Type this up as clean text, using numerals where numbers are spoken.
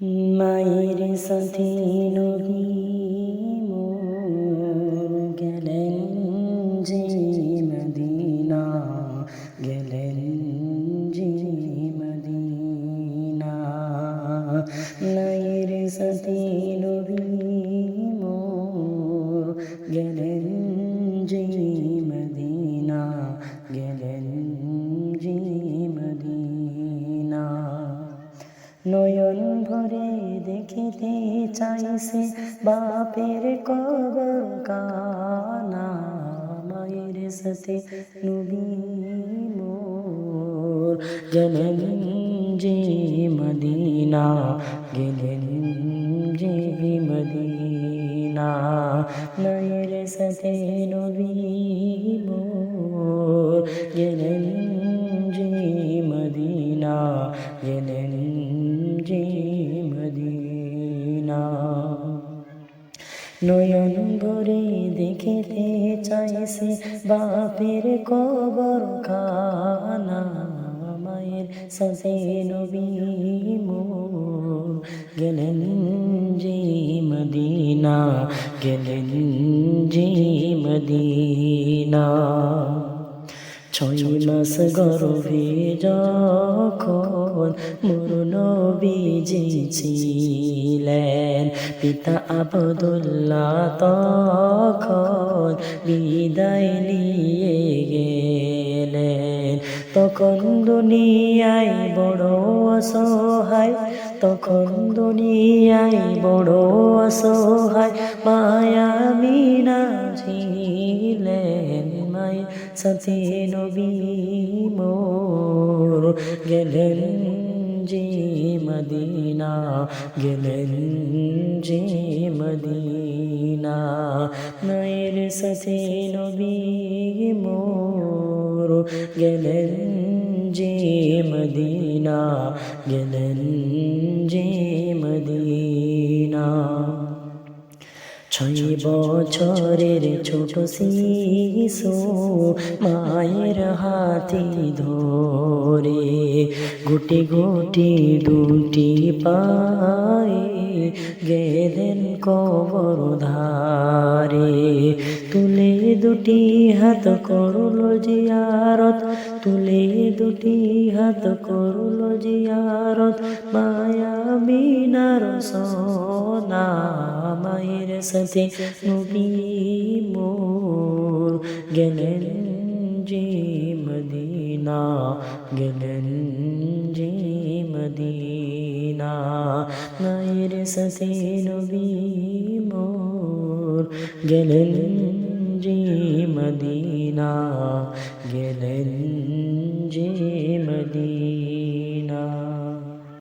মায়ের সাথে নবী মোর গেলেন যে মদিনা, গেলেন যে মদিনা। মায়ের সাথে নবী মোর গেলেন যে মদিনা, গেলেন যে মদিনা। নয়ন ভরে দেখিতে চাইছে বাপের কবর কানা, মায়ের সাথে নবী মোর গেলেন যে মদিনা, গেলেন যে মদিনা। মায়ের সাথে নবী মোর গেলেন যে মদিনা, গেলেন যে মদিনা। নয়ন ভরে দেখিতে চাইছে বাপের কবর খানা, মায়ের সাথে নবী মোর গেলেন যে মদিনা, গেলেন যে মদিনা। 6 মাস গর্ভে যখন মোর নবীজি ছিলেন, পিতা আব্দুল্লাহ তখন বিদায় নিয়ে গেলেন। তখন দুনিয়ায় বড় অসহায়, তখন দুনিয়ায় বড় অসহায় মায়া মিনা ছিলেন। মায়ের সাথে নবী মোর গেলেন যে মদিনা, গেলেন যে মদিনা। মায়ের সাথে নবী মোর গেলেন যে মদিনা, গেলেন যে মদিনা। 6 বছরের ছোট শিশু মায়ের হাতে ধরে, গুটি গুটি দুটি পায়ে গেলেন কবর ধারে। তুলে দুটি হাত করল জিয়ারত, তুলে দুটি হাত করল জিয়ারত মায়া মিনার সোনা। মায়ের সাথে নবী মোর গেলেন যে মদিনা, গেলেন যে মদিনা। মায়ের সাথে নবী মোর গেলেন